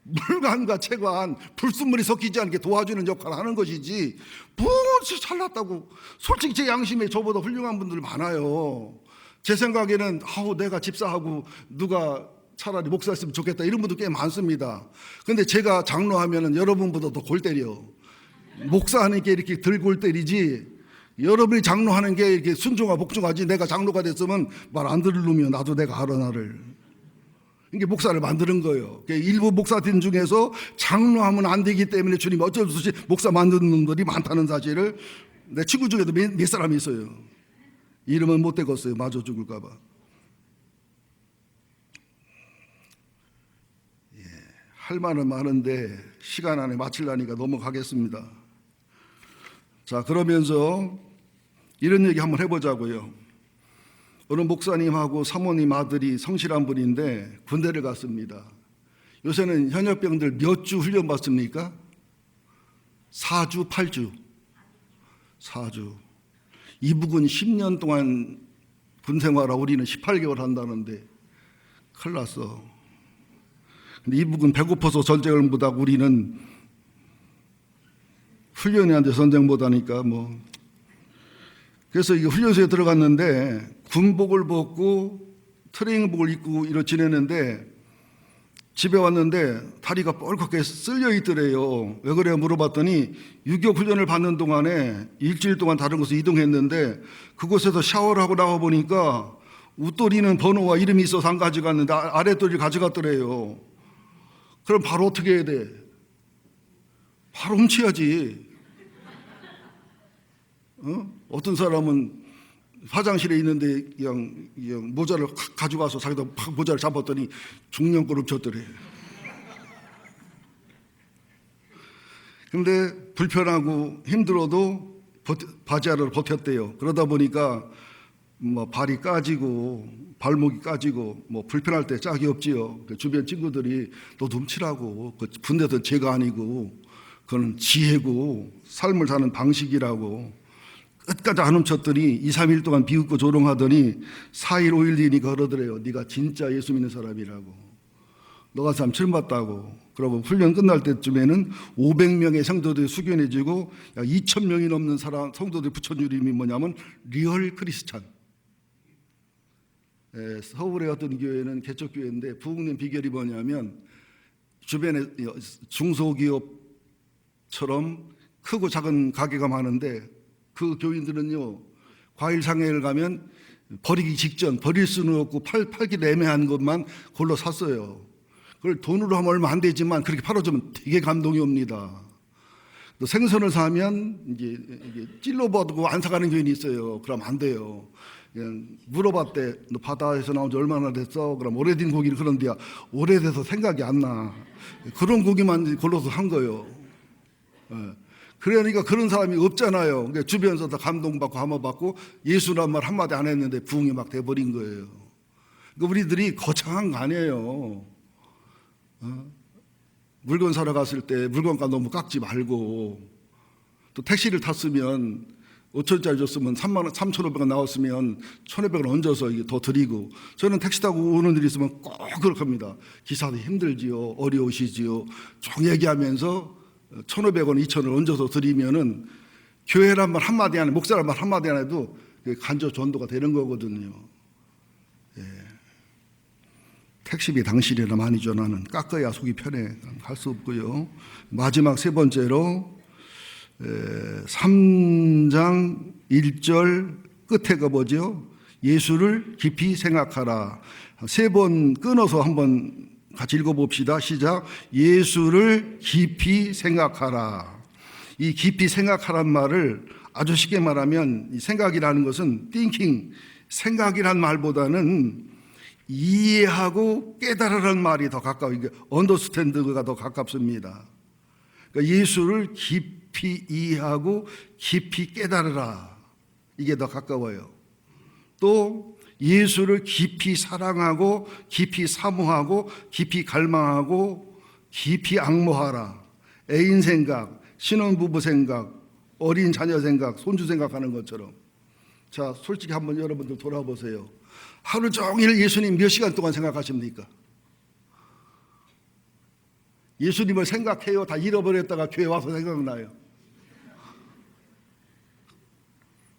물관과 채관, 불순물이 섞이지 않게 도와주는 역할을 하는 것이지 무엇이 잘났다고. 솔직히 제 양심에 저보다 훌륭한 분들 많아요. 제 생각에는 내가 집사하고 누가 차라리 목사였으면 좋겠다 이런 분들 꽤 많습니다. 근데 제가 장로하면 여러분보다 더 골 때려. 목사하는 게 이렇게 덜 골 때리지 여러분이 장로하는 게 이렇게 순종하고 복종하지. 내가 장로가 됐으면 말 안 들을 놈이요. 나도 내가 알아 나를. 이게 목사를 만드는 거예요. 일부 목사들 중에서 장로하면 안 되기 때문에 주님이 어쩔 수 없이 목사 만드는 놈들이 많다는 사실을 내 친구 중에도 몇 사람이 있어요. 이름은 못 대겠어요. 마저 죽을까 봐. 할 말은 많은데 시간 안에 마치려니까 넘어가겠습니다. 자, 그러면서 이런 얘기 한번 해보자고요. 어느 목사님하고 사모님 아들이 성실한 분인데 군대를 갔습니다. 요새는 현역병들 몇 주 훈련 받습니까? 4주, 8주. 4주. 이북은 10년 동안 군 생활하고 우리는 18개월 한다는데 큰일 났어. 근데 이북은 배고파서 전쟁을 못하고 우리는 훈련이 안 돼 전쟁 못하니까 뭐. 그래서 이 훈련소에 들어갔는데 군복을 벗고 트레이닝복을 입고 이렇게 지내는데 집에 왔는데 다리가 뻘겋게 쓸려 있더래요. 왜 그래요? 물어봤더니 유격 훈련을 받는 동안에 일주일 동안 다른 곳으로 이동했는데 그곳에서 샤워를 하고 나와 보니까 웃돌이는 번호와 이름이 있어서 안 가져갔는데 아랫돌이를 가져갔더래요. 그럼 바로 어떻게 해야 돼? 바로 훔쳐야지. 어떤 사람은 화장실에 있는데 그냥 모자를 가져가서 자기도 모자를 잡았더니 중년걸 훔쳤더래. 근데 불편하고 힘들어도 바지하러 버텼대요. 그러다 보니까 뭐 발이 까지고 발목이 까지고 뭐 불편할 때 짝이 없지요. 주변 친구들이 너 훔치라고. 그 군대도 죄가 아니고 그건 지혜고 삶을 사는 방식이라고. 끝까지 안 훔쳤더니 2, 3일 동안 비웃고 조롱하더니 4일, 5일 뒤니까 그러더래요. 네가 진짜 예수 믿는 사람이라고. 너가 참 처음봤다고. 그러고 훈련 끝날 때쯤에는 500명의 성도들이 숙연해지고 약 2,000명이 넘는 성도들이 붙여준 이름이 뭐냐면 리얼 크리스찬. 서울의 어떤 교회는 개척교회인데 부흥된 비결이 뭐냐면 주변에 중소기업처럼 크고 작은 가게가 많은데 그 교인들은요, 과일 상회를 가면 버리기 직전, 버릴 수는 없고 팔기 애매한 것만 골로 샀어요. 그걸 돈으로 하면 얼마 안 되지만 그렇게 팔아주면 되게 감동이 옵니다. 또 생선을 사면 이게 찔러봐도 안 사가는 교인이 있어요. 그럼 안 돼요. 그냥 물어봤대. 너 바다에서 나온 지 얼마나 됐어? 그럼 오래된 고기는 그런데야 오래돼서 생각이 안 나. 그런 고기만 골라서 산 거예요. 그러니까 그런 사람이 없잖아요. 그러니까 주변에서 다 감동받고 감화받고 예수란 말 한마디 안 했는데 부흥이 막 돼버린 거예요. 그러니까 우리들이 거창한 거 아니에요. 물건 사러 갔을 때 물건가 너무 깎지 말고 또 택시를 탔으면 5천원짜리 줬으면 3,500원 나왔으면 1,500원 얹어서 이게 더 드리고, 저는 택시 타고 오는 일이 있으면 꼭 그렇게 합니다. 기사도 힘들지요, 어려우시지요, 쭉 얘기하면서 1,500원, 2,000원 얹어서 드리면은 교회란 말 한마디 안 해, 목사란 말 한마디 안 해도 간접 전도가 되는 거거든요. 예. 택시비 당신이나 많이 줘. 나는 깎아야 속이 편해. 갈 수 없고요. 마지막 세 번째로 3장 1절 끝에가 뭐죠? 예수를 깊이 생각하라. 세 번 끊어서 한번 같이 읽어봅시다. 시작. 예수를 깊이 생각하라. 이 깊이 생각하란 말을 아주 쉽게 말하면, 이 생각이라는 것은 thinking, 생각이란 말보다는 이해하고 깨달으라는 말이 더 가까워요. 이게 understand가 더 가깝습니다. 그러니까 예수를 깊이 이해하고 깊이 깨달으라, 이게 더 가까워요. 또 예수를 깊이 사랑하고 깊이 사모하고 깊이 갈망하고 깊이 앙모하라. 애인 생각, 신혼부부 생각, 어린 자녀 생각, 손주 생각하는 것처럼. 자, 솔직히 한번 여러분들 돌아보세요. 하루 종일 예수님 몇 시간 동안 생각하십니까? 예수님을 생각해요? 다 잃어버렸다가 교회 와서 생각나요?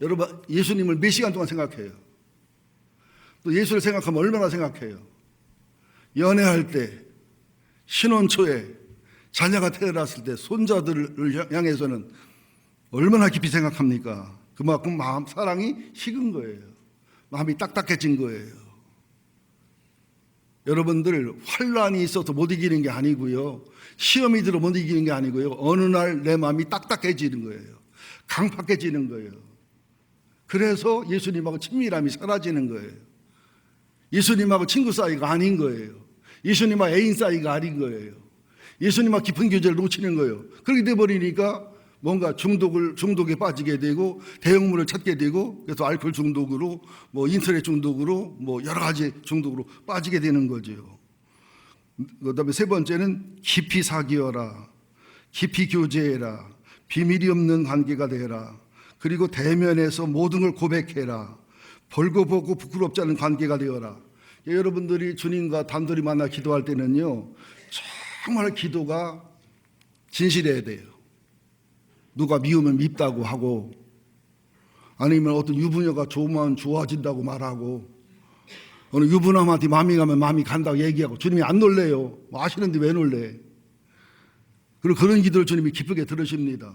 여러분, 예수님을 몇 시간 동안 생각해요? 또 예수를 생각하면 얼마나 생각해요? 연애할 때, 신혼 초에, 자녀가 태어났을 때 손자들을 향해서는 얼마나 깊이 생각합니까? 그만큼 마음, 사랑이 식은 거예요. 마음이 딱딱해진 거예요. 여러분들, 환란이 있어서 못 이기는 게 아니고요, 시험이 들어 못 이기는 게 아니고요, 어느 날 내 마음이 딱딱해지는 거예요. 강팍해지는 거예요. 그래서 예수님하고 친밀함이 사라지는 거예요. 예수님하고 친구 사이가 아닌 거예요. 예수님하고 애인 사이가 아닌 거예요. 예수님하고 깊은 교제를 놓치는 거예요. 그렇게 돼버리니까 뭔가 중독에 빠지게 되고, 대형물을 찾게 되고, 그래서 알코올 중독으로, 뭐 인터넷 중독으로, 뭐 여러 가지 중독으로 빠지게 되는 거죠. 그 다음에 세 번째는 깊이 사귀어라, 깊이 교제해라, 비밀이 없는 관계가 되라, 그리고 대면에서 모든 걸 고백해라, 벌거벗고 부끄럽지 않은 관계가 되어라. 여러분들이 주님과 단둘이 만나 기도할 때는요, 정말 기도가 진실해야 돼요. 누가 미우면 밉다고 하고, 아니면 어떤 유부녀가 좋으면 좋아진다고 말하고, 어느 유부남한테 마음이 가면 마음이 간다고 얘기하고, 주님이 안 놀래요. 아시는데 왜 놀래? 그리고 그런 기도를 주님이 기쁘게 들으십니다.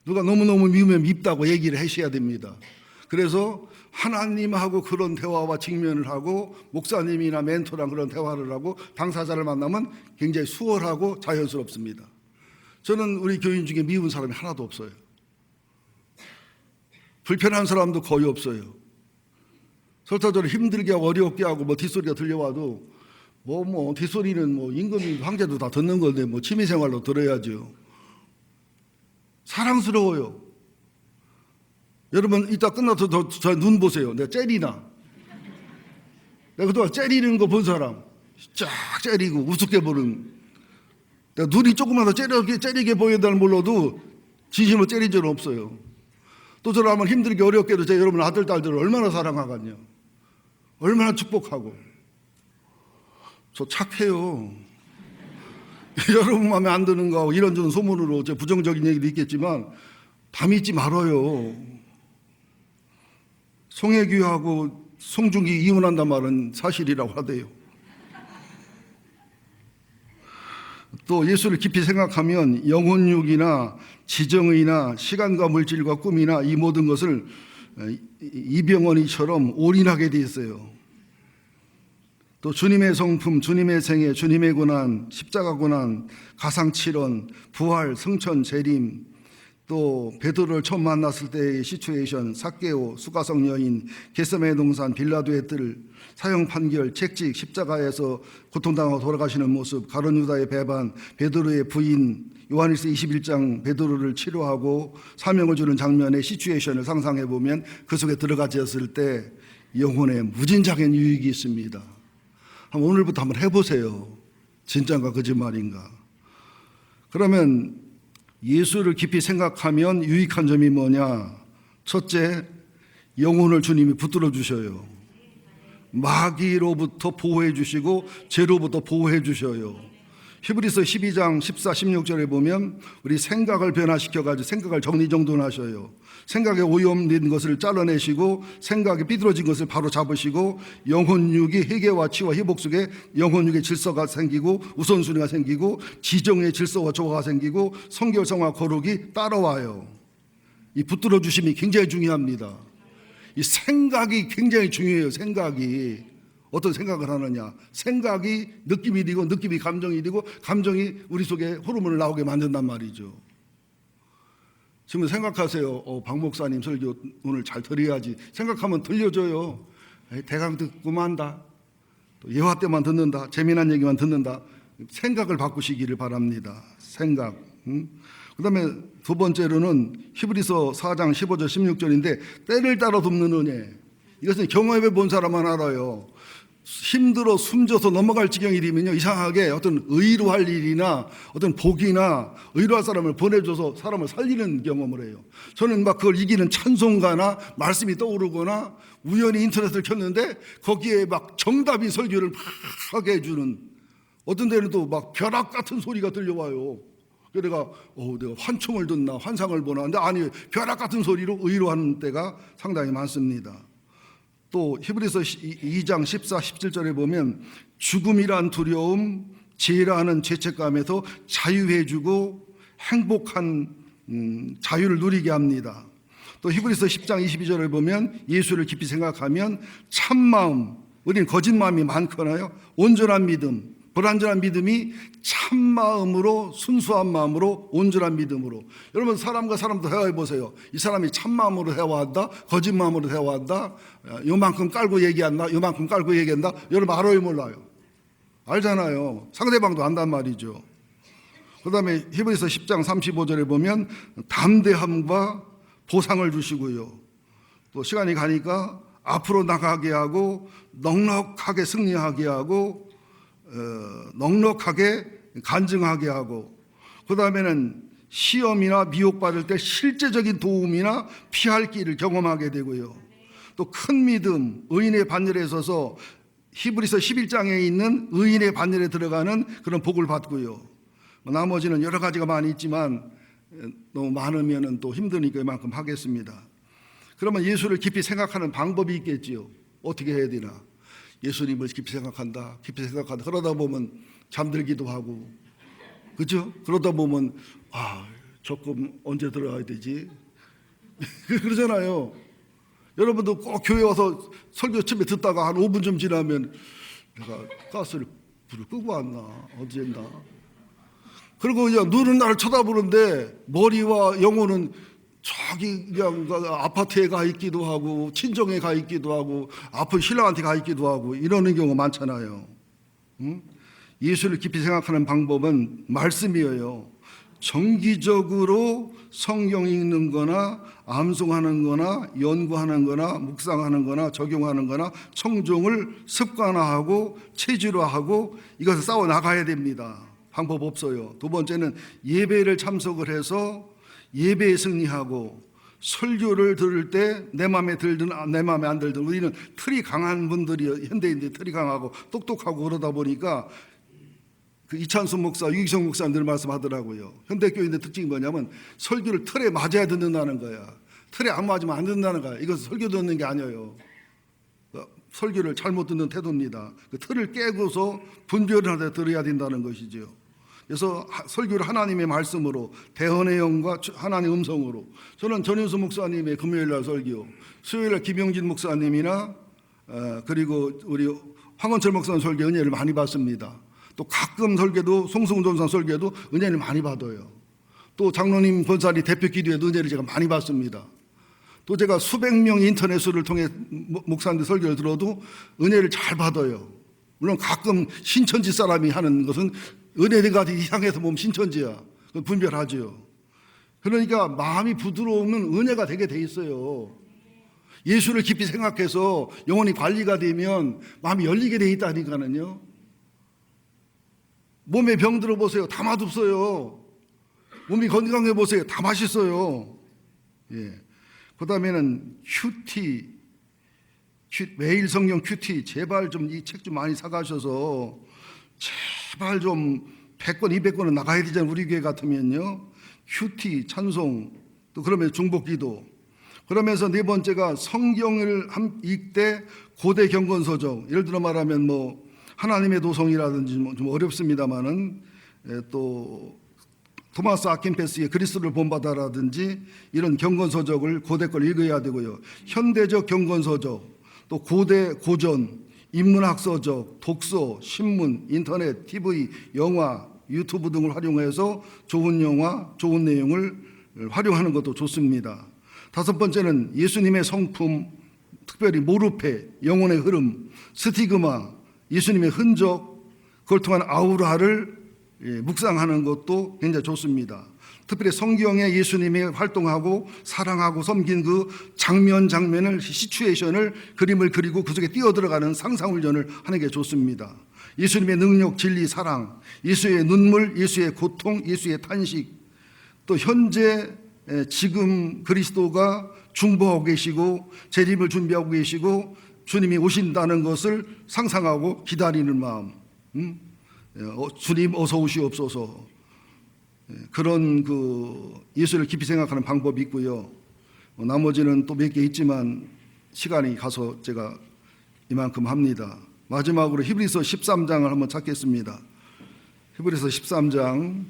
누가 너무너무 미우면 밉다고 얘기를 하셔야 됩니다. 그래서 하나님하고 그런 대화와 직면을 하고, 목사님이나 멘토랑 그런 대화를 하고, 당사자를 만나면 굉장히 수월하고 자연스럽습니다. 저는 우리 교인 중에 미운 사람이 하나도 없어요. 불편한 사람도 거의 없어요. 설사적으로 힘들게 하고 어렵게 하고 뭐 뒷소리가 들려와도 뒷소리는 임금이 황제도 다 듣는 건데 취미생활로 들어야죠. 사랑스러워요. 여러분, 이따 끝나서 저 눈 보세요. 내가 째리나? 내가 그동안 째리는 거 본 사람, 쫙 째리고 우습게 보는, 내가 눈이 조금만 더 째리게 보인다는 몰라도 진심으로 째린 적은 없어요. 또 저를 하면 힘들게 어렵게도 제 여러분 아들, 딸들을 얼마나 사랑하겠냐. 얼마나 축복하고. 저 착해요. 여러분 마음에 안 드는 거 이런저런 소문으로 제 부정적인 얘기도 있겠지만 다 믿지 말아요. 송혜교하고 송중기 이혼한단 말은 사실이라고 하대요. 또 예수를 깊이 생각하면 영혼육이나 지정의나 시간과 물질과 꿈이나 이 모든 것을 이병헌이처럼 올인하게 돼 있어요. 또 주님의 성품, 주님의 생애, 주님의 고난, 십자가 고난, 가상칠언, 부활, 승천, 재림, 또 베드로를 처음 만났을 때의 시츄에이션, 삭개오, 수가성 여인, 겟세마네 동산, 빌라도의 뜰, 사형 판결, 책직, 십자가에서 고통당하고 돌아가시는 모습, 가룟 유다의 배반, 베드로의 부인, 요한일서 21장 베드로를 치료하고 사명을 주는 장면의 시츄에이션을 상상해 보면 그 속에 들어가졌을 때 영혼에 무진장한 유익이 있습니다. 오늘부터 한번 해보세요. 진짜인가 거짓말인가. 그러면 예수를 깊이 생각하면 유익한 점이 뭐냐? 첫째, 영혼을 주님이 붙들어 주셔요. 마귀로부터 보호해 주시고 죄로부터 보호해 주셔요. 히브리서 12장 14, 16절에 보면 우리 생각을 변화시켜가지고 생각을 정리정돈하셔요. 생각에 오염된 것을 잘라내시고 생각이 삐뚤어진 것을 바로 잡으시고 영혼육이 회개와 치와 회복 속에 영혼육의 질서가 생기고 우선순위가 생기고 지정의 질서와 조화가 생기고 성결성과 거룩이 따라와요. 이 붙들어 주심이 굉장히 중요합니다. 이 생각이 굉장히 중요해요. 생각이 어떤 생각을 하느냐. 생각이 느낌이 되고 느낌이 감정이 되고 감정이 우리 속에 호르몬을 나오게 만든단 말이죠. 지금 생각하세요. 박 목사님 설교 오늘 잘 들어야지. 생각하면 들려줘요. 대강 듣고만 한다. 또 예화 때만 듣는다. 재미난 얘기만 듣는다. 생각을 바꾸시기를 바랍니다. 생각. 그 다음에 두 번째로는 히브리서 4장 15절 16절인데 때를 따라 돕는 은혜. 이것은 경험해 본 사람만 알아요. 힘들어 숨져서 넘어갈 지경이 되면요, 이상하게 어떤 의로 할 일이나 어떤 복이나 의로 할 사람을 보내줘서 사람을 살리는 경험을 해요. 저는 막 그걸 이기는 찬송가나 말씀이 떠오르거나 우연히 인터넷을 켰는데 거기에 막 정답인 설교를 막 하게 해주는, 어떤 데는 또 막 벼락 같은 소리가 들려와요. 그래서 내가 환청을 듣나 환상을 보나. 근데 아니, 벼락 같은 소리로 의로 하는 때가 상당히 많습니다. 또 히브리서 2장 14, 17절에 보면 죽음이란 두려움, 죄라는 죄책감에서 자유해주고 행복한 자유를 누리게 합니다. 또 히브리서 10장 22절에 보면 예수를 깊이 생각하면 참마음, 우리는 거짓 마음이 많거나요. 온전한 믿음, 불완전한 믿음이 참마음으로, 순수한 마음으로, 온전한 믿음으로. 여러분, 사람과 사람도 대화해 보세요. 이 사람이 참마음으로 대화한다, 거짓 마음으로 대화한다, 요만큼 깔고 얘기한다, 요만큼 깔고 얘기한다. 여러분 알아요, 몰라요? 알잖아요. 상대방도 안단 말이죠. 그 다음에 히브리서 10장 35절에 보면 담대함과 보상을 주시고요. 또 시간이 가니까 앞으로 나가게 하고 넉넉하게 승리하게 하고 넉넉하게 간증하게 하고, 그 다음에는 시험이나 미혹받을 때 실제적인 도움이나 피할 길을 경험하게 되고요. 또 큰 믿음, 의인의 반열에 서서 히브리서 11장에 있는 의인의 반열에 들어가는 그런 복을 받고요. 나머지는 여러 가지가 많이 있지만 너무 많으면 또 힘드니까 이만큼 하겠습니다. 그러면 예수를 깊이 생각하는 방법이 있겠지요. 어떻게 해야 되나? 예수님을 깊이 생각한다, 깊이 생각한다. 그러다 보면 잠들기도 하고, 그죠? 그러다 보면 조금 언제 들어가야 되지? 그러잖아요. 여러분도 꼭 교회 와서 설교 처음에 듣다가 한 5분 좀 지나면 내가 가스를 불을 끄고 왔나? 어디 했나? 그리고 그냥 눈은 나를 쳐다보는데 머리와 영혼은 저기 그냥 아파트에 가 있기도 하고 친정에 가 있기도 하고 아픈 신랑한테 가 있기도 하고 이러는 경우가 많잖아요. 예수를 깊이 생각하는 방법은 말씀이에요. 정기적으로 성경 읽는 거나 암송하는 거나 연구하는 거나 묵상하는 거나 적용하는 거나 청종을 습관화하고 체질화하고 이것을 싸워 나가야 됩니다. 방법 없어요. 두 번째는 예배를 참석을 해서 예배에 승리하고, 설교를 들을 때 내 마음에 들든 내 마음에 안 들든 우리는 틀이 강한 분들이, 현대인들이 틀이 강하고 똑똑하고 그러다 보니까 그 이찬수 목사, 유기성 목사님들 말씀하더라고요. 현대교인의 특징이 뭐냐면 설교를 틀에 맞아야 듣는다는 거야. 틀에 안 맞으면 안 듣는다는 거야. 이것은 설교 듣는 게 아니에요. 설교를 잘못 듣는 태도입니다. 그 틀을 깨고서 분별을 하되 들어야 된다는 것이죠. 그래서 설교를 하나님의 말씀으로, 대언의 영과 하나님의 음성으로. 저는 전윤수 목사님의 금요일날 설교, 수요일날 김용진 목사님이나 그리고 우리 황원철 목사님 설교 은혜를 많이 받습니다. 또 가끔 설교도, 송승훈 전사 설교도 은혜를 많이 받아요. 또 장로님 권사리 대표 기도에도 은혜를 제가 많이 받습니다. 또 제가 수백 명 인터넷을 통해 목사님들 설교를 들어도 은혜를 잘 받아요. 물론 가끔 신천지 사람이 하는 것은 은혜가 향해서 보면 신천지야. 분별하죠. 그러니까 마음이 부드러우면 은혜가 되게 돼 있어요. 예수를 깊이 생각해서 영혼이 관리가 되면 마음이 열리게 돼 있다니까는요. 몸에 병 들어보세요. 다 맛없어요. 몸이 건강해 보세요. 다 맛있어요. 예. 그다음에는 큐티, 매일 성경 큐티, 제발 좀 이 책 좀 많이 사가셔서 제발 좀 100권, 200권은 나가야 되잖아요. 우리 교회 같으면요. 큐티, 찬송, 또 그러면 중복기도. 그러면서 네 번째가 성경을 읽되 고대 경건서적, 예를 들어 말하면 뭐 하나님의 도성이라든지 좀 어렵습니다만은 또 토마스 아킨페스의 그리스도를 본받아라든지 이런 경건서적을 고대 걸 읽어야 되고요. 현대적 경건서적, 또 고대 고전, 인문학서적, 독서, 신문, 인터넷, TV, 영화, 유튜브 등을 활용해서 좋은 영화, 좋은 내용을 활용하는 것도 좋습니다. 다섯 번째는 예수님의 성품, 특별히 모르페, 영혼의 흐름, 스티그마, 예수님의 흔적, 그걸 통한 아우라를 묵상하는 것도 굉장히 좋습니다. 특별히 성경에 예수님이 활동하고 사랑하고 섬긴 그 장면을 시츄에이션을 그림을 그리고 그 속에 뛰어들어가는 상상훈련을 하는 게 좋습니다. 예수님의 능력, 진리, 사랑, 예수의 눈물, 예수의 고통, 예수의 탄식, 또 현재 지금 그리스도가 중보하고 계시고 재림을 준비하고 계시고 주님이 오신다는 것을 상상하고 기다리는 마음, 주님 어서 오시옵소서, 그런 그 예수를 깊이 생각하는 방법이 있고요. 나머지는 또 몇 개 있지만 시간이 가서 제가 이만큼 합니다. 마지막으로 히브리서 13장을 한번 찾겠습니다. 히브리서 13장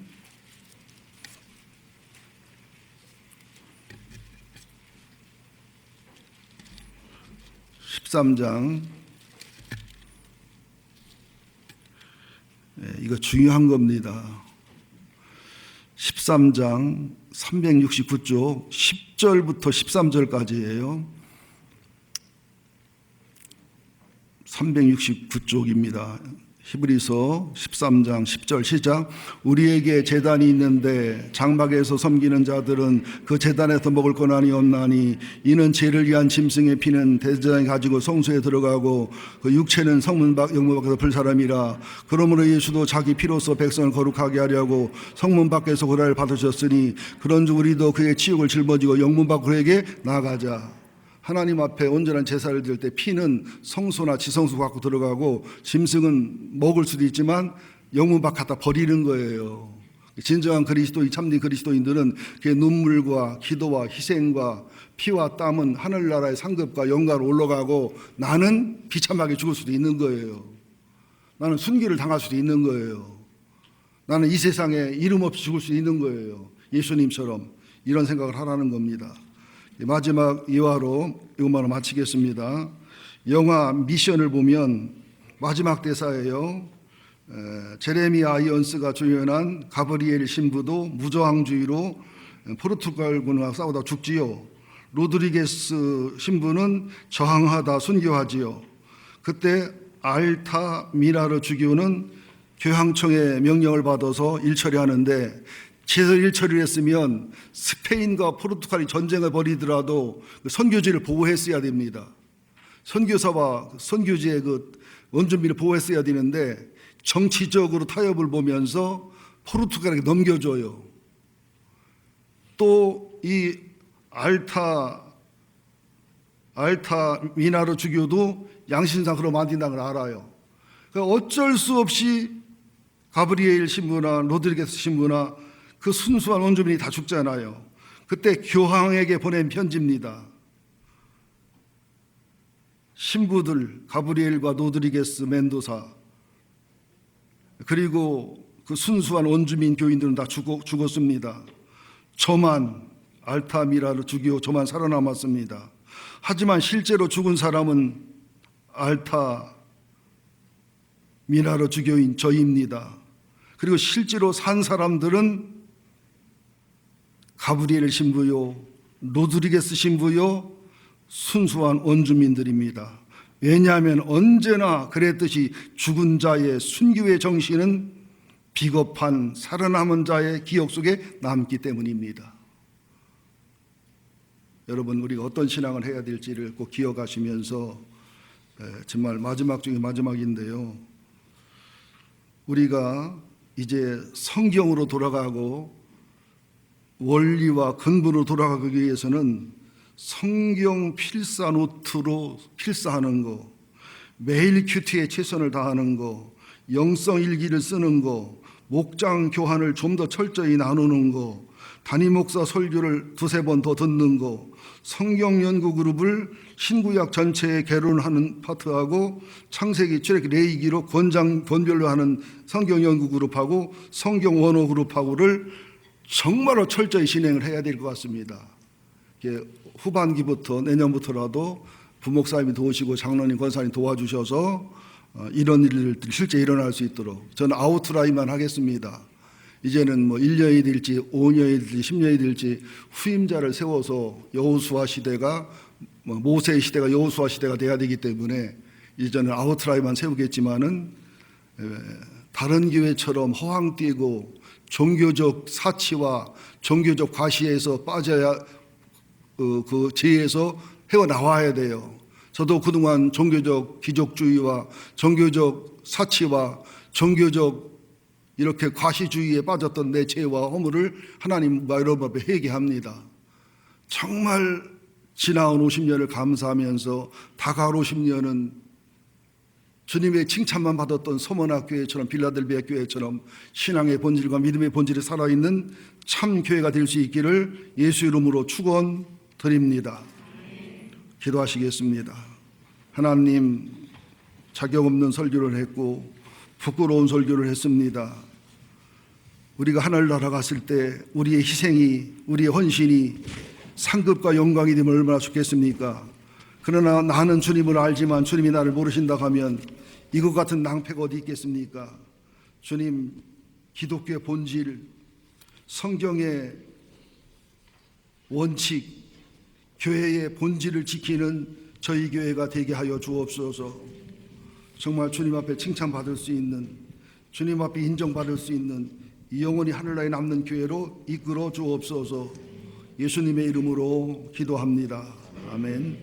13장, 이거 중요한 겁니다. 13장 369쪽 10절부터 13절까지예요. 369쪽입니다. 히브리서 13장 10절 시작. 우리에게 제단이 있는데 장막에서 섬기는 자들은 그 제단에서 먹을 권한이 없나니 이는 죄를 위한 짐승의 피는 대제단에 가지고 성소에 들어가고 그 육체는 성문 밖 영문 밖에서 불사람이라. 그러므로 예수도 자기 피로써 백성을 거룩하게 하려고 성문 밖에서 고난을 받으셨으니 그런즉 우리도 그의 치욕을 짊어지고 영문 밖으로에게 나아가자. 하나님 앞에 온전한 제사를 드릴 때 피는 성소나 지성소 갖고 들어가고 짐승은 먹을 수도 있지만 영문 밖 갖다 버리는 거예요. 진정한 그리스도인, 참된 그리스도인들은 그의 눈물과 기도와 희생과 피와 땀은 하늘나라의 상급과 영광으로 올라가고 나는 비참하게 죽을 수도 있는 거예요. 나는 순교를 당할 수도 있는 거예요. 나는 이 세상에 이름 없이 죽을 수 있는 거예요. 예수님처럼. 이런 생각을 하라는 겁니다. 마지막 이화로 이것만으로 마치겠습니다. 영화 미션을 보면 마지막 대사예요. 제레미 아이언스가 주연한 가브리엘 신부도 무저항주의로 포르투갈군과 싸우다 죽지요. 로드리게스 신부는 저항하다 순교하지요. 그때 알타미라르 주교는 교황청의 명령을 받아서 일처리 하는데, 제대로 일처리를 했으면 스페인과 포르투갈이 전쟁을 벌이더라도 선교지를 보호했어야 됩니다. 선교사와 선교지의 그 원주민을 보호했어야 되는데 정치적으로 타협을 보면서 포르투갈에게 넘겨줘요. 또 이 알타미나르 주교도 양신상 그로 만든다는 걸 알아요. 그러니까 어쩔 수 없이 가브리엘 신부나 로드리게스 신부나 그 순수한 원주민이 다 죽잖아요. 그때 교황에게 보낸 편지입니다. 신부들 가브리엘과 로드리게스 멘도사 그리고 그 순수한 원주민 교인들은 다 죽었습니다. 저만 알타미라르 주교 저만 살아남았습니다. 하지만 실제로 죽은 사람은 알타미라르 주교인 저입니다. 그리고 실제로 산 사람들은 가브리엘 신부요, 로드리게스 신부요, 순수한 원주민들입니다. 왜냐하면 언제나 그랬듯이 죽은 자의 순교의 정신은 비겁한 살아남은 자의 기억 속에 남기 때문입니다. 여러분, 우리가 어떤 신앙을 해야 될지를 꼭 기억하시면서 정말 마지막 중에 마지막인데요. 우리가 이제 성경으로 돌아가고 원리와 근본으로 돌아가기 위해서는 성경 필사 노트로 필사하는 거, 매일 큐티에 최선을 다하는 거, 영성 일기를 쓰는 거, 목장 교환을 좀 더 철저히 나누는 거, 담임 목사 설교를 두세 번 더 듣는 거, 성경 연구 그룹을 신구약 전체에 개론하는 파트하고 창세기, 출애굽기, 레위기로 권별로 하는 성경 연구 그룹하고 성경 원어 그룹하고를 정말로 철저히 진행을 해야 될 것 같습니다. 후반기부터 내년부터라도 부목사님이 도우시고 장로님, 권사님 도와주셔서 이런 일들이 실제 일어날 수 있도록 저는 아웃라인만 하겠습니다. 이제는 뭐 1년이 될지 5년이 될지 10년이 될지 후임자를 세워서 여호수아 시대가 모세의 시대가 여호수아 시대가 돼야 되기 때문에 이제는 아웃라인만 세우겠지만은 다른 교회처럼 허황되고 종교적 사치와 종교적 과시에서 빠져야 그 죄에서 헤어나와야 돼요. 저도 그동안 종교적 귀족주의와 종교적 사치와 종교적 이렇게 과시주의에 빠졌던 내 죄와 허물을 하나님과 여러분 앞에 회개합니다. 정말 지나온 50년을 감사하면서 다가올 50년은 주님의 칭찬만 받았던 서머나 교회처럼 빌라델비아 교회처럼 신앙의 본질과 믿음의 본질이 살아있는 참 교회가 될 수 있기를 예수 이름으로 축원드립니다. 기도하시겠습니다. 하나님, 자격 없는 설교를 했고 부끄러운 설교를 했습니다. 우리가 하늘나라 갔을 때 우리의 희생이, 우리의 헌신이 상급과 영광이 되면 얼마나 좋겠습니까? 그러나 나는 주님을 알지만 주님이 나를 모르신다 하면 이것 같은 낭패가 어디 있겠습니까? 주님, 기독교의 본질, 성경의 원칙, 교회의 본질을 지키는 저희 교회가 되게 하여 주옵소서. 정말 주님 앞에 칭찬받을 수 있는, 주님 앞에 인정받을 수 있는 이 영원히 하늘나라에 남는 교회로 이끌어 주옵소서. 예수님의 이름으로 기도합니다. 아멘.